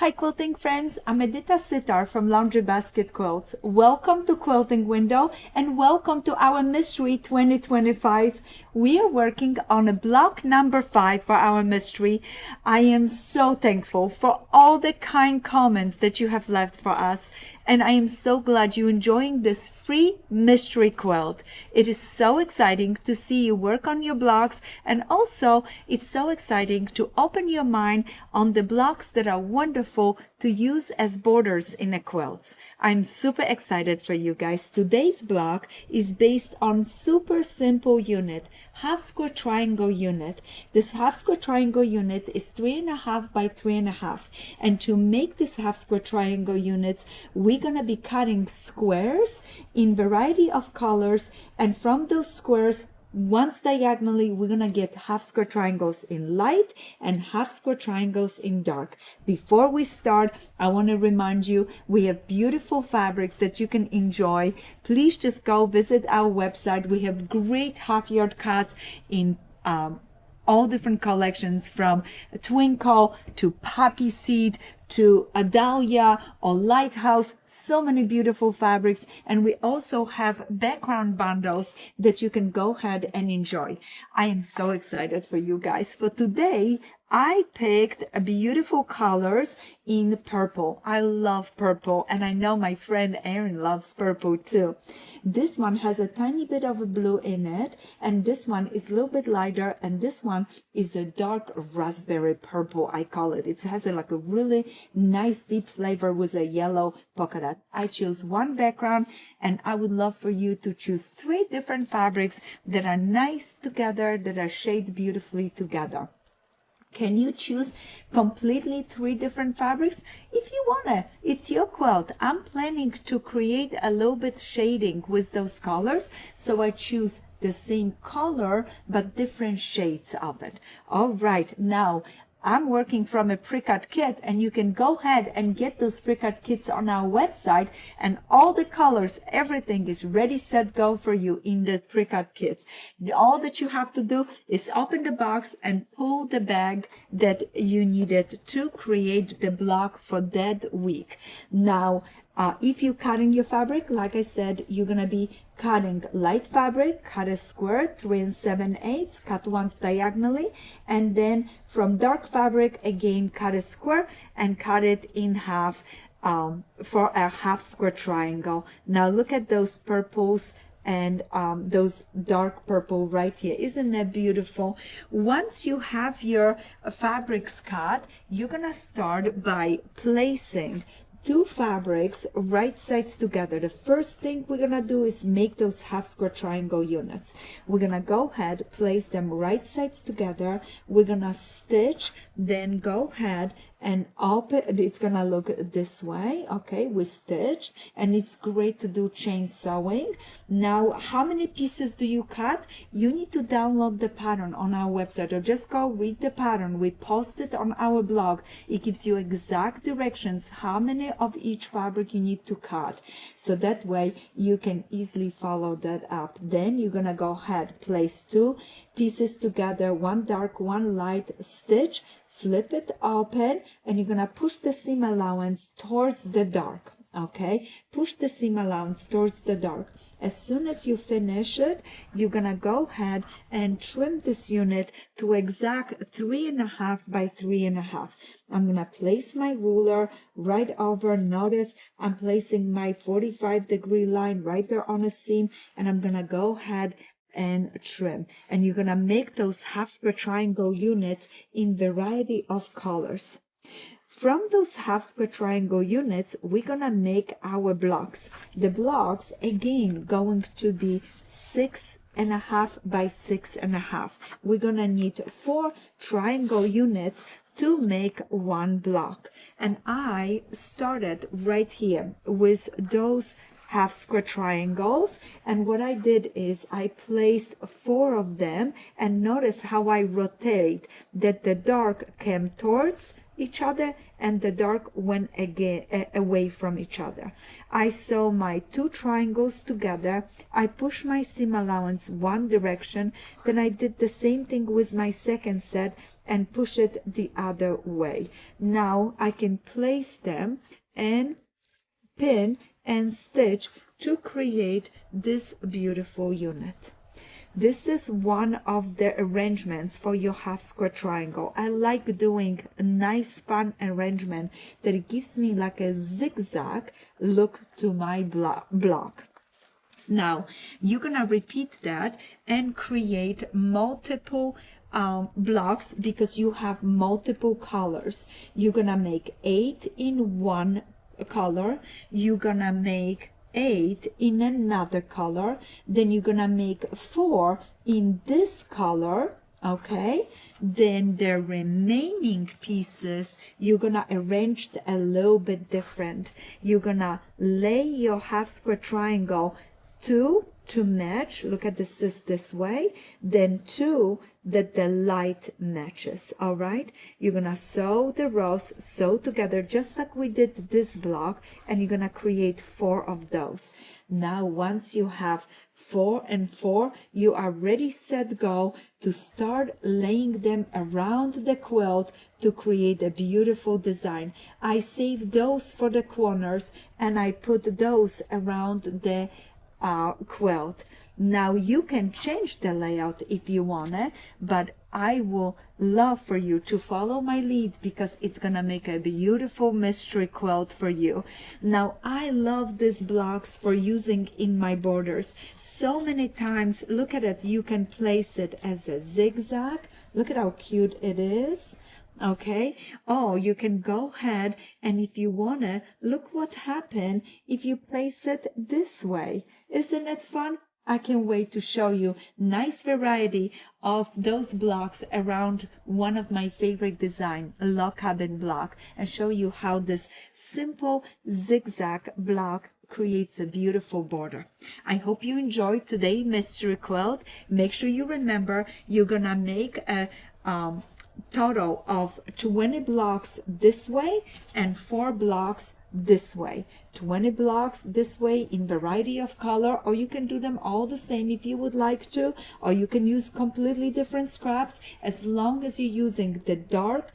Hi quilting friends, I'm Edyta Sitar from Laundry Basket Quilts. Welcome to Quilting Window and welcome to our Mystery 2025. We are working on a block number 5 for our mystery. I am so thankful for all the kind comments that you have left for us, and I am so glad you're enjoying this free mystery quilt. It is so exciting to see you work on your blocks, and also it's so exciting to open your mind on the blocks that are wonderful to use as borders in a quilt. I'm super excited for you guys. Today's block is based on super simple unit, half square triangle unit. This half square triangle unit is 3.5 by 3.5, and to make this half square triangle units, we're gonna be cutting squares in variety of colors, and from those squares, once diagonally, we're gonna get half square triangles in light and half square triangles in dark. Before we start, I want to remind you we have beautiful fabrics that you can enjoy. Please just go visit our website. We have great half yard cuts in all different collections, from Twinkle to Poppy Seed to a Dahlia or Lighthouse. So many beautiful fabrics, and we also have background bundles that you can go ahead and enjoy. I am so excited for you guys. For today, I picked beautiful colors in purple. I love purple, and I know my friend Erin loves purple too. This one has a tiny bit of a blue in it, and this one is a little bit lighter, and this one is a dark raspberry purple, I call it. It has like a really nice deep flavor with a yellow polka dot. I choose one background, and I would love for you to choose 3 different fabrics that are nice together, that are shaded beautifully together. Can you choose completely 3 different fabrics? If you wanna, it's your quilt. I'm planning to create a little bit shading with those colors, so I choose the same color but different shades of it. All right, now I'm working from a pre-cut kit, and you can go ahead and get those pre-cut kits on our website, and all the colors, everything is ready, set, go for you in the pre-cut kits. All that you have to do is open the box and pull the bag that you needed to create the block for that week. Now, if you're cutting your fabric, like I said, you're gonna be cutting light fabric, cut a square 3 7/8, cut once diagonally, and then from dark fabric, again cut a square and cut it in half for a half square triangle. Now look at those purples and those dark purple right here. Isn't that beautiful? Once you have your fabrics cut, you're gonna start by placing 2 fabrics right sides together. The first thing we're gonna do is make those half square triangle units. We're gonna go ahead, place them right sides together. We're gonna stitch, then go ahead and open. It's gonna look this way. Okay, we stitched, and it's great to do chain sewing. Now, how many pieces do you cut? You need to download the pattern on our website, or just go read the pattern. We post it on our blog. It gives you exact directions how many of each fabric you need to cut, so that way you can easily follow that up. Then you're gonna go ahead, place 2 pieces together, one dark, one light, stitch, flip it open, and you're gonna push the seam allowance towards the dark. Okay, push the seam allowance towards the dark. As soon as you finish it, you're gonna go ahead and trim this unit to exact 3.5 by 3.5. I'm gonna place my ruler right over. Notice I'm placing my 45-degree line right there on the seam, and I'm gonna go ahead and trim. And you're gonna make those half square triangle units in variety of colors. From those half square triangle units, we're gonna make our blocks. The blocks, again, going to be 6.5 by 6.5. We're gonna need 4 triangle units to make one block. And I started right here with those half square triangles, and what I did is I placed 4 of them, and notice how I rotate that the dark came towards each other and the dark went again away from each other. I sew my 2 triangles together. I push my seam allowance one direction, then I did the same thing with my second set and push it the other way. Now I can place them and pin and stitch to create this beautiful unit. This is one of the arrangements for your half square triangle. I like doing a nice fun arrangement that gives me like a zigzag look to my block. Now you're gonna repeat that and create multiple blocks because you have multiple colors. You're gonna make 8 in one color, you're gonna make 8 in another color, then you're gonna make 4 in this color, okay? Then the remaining pieces you're gonna arrange a little bit different. You're gonna lay your half square triangle 2 to match, look at this is this way, then 2 that the light matches. All right, you're gonna sew the rows, sew together just like we did this block, and you're gonna create 4 of those. Now once you have 4 and 4, you are ready, set, go to start laying them around the quilt to create a beautiful design. I saved those for the corners and I put those around the quilt. Now you can change the layout if you wanna, but I will love for you to follow my lead because it's gonna make a beautiful mystery quilt for you. Now I love these blocks for using in my borders so many times. Look at it, you can place it as a zigzag. Look at how cute it is. Okay, oh, you can go ahead and if you wanna, look what happened if you place it this way. Isn't it fun? I can't wait to show you nice variety of those blocks around one of my favorite design, a log cabin block, and show you how this simple zigzag block creates a beautiful border. I hope you enjoyed today's mystery quilt. Make sure you remember you're gonna make a total of 20 blocks this way and 4 blocks this way. 20 blocks this way in variety of color, or you can do them all the same if you would like to, or you can use completely different scraps. As long as you're using the dark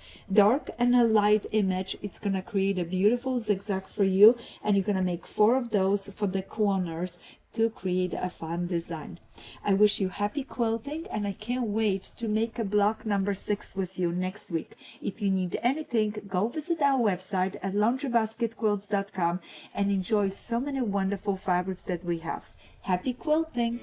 and a light image, it's gonna create a beautiful zigzag for you, and you're gonna make 4 of those for the corners to create a fun design. I wish you happy quilting, and I can't wait to make a block number 6 with you next week. If you need anything, go visit our website at laundrybasketquilts.com and enjoy so many wonderful fabrics that we have. Happy quilting!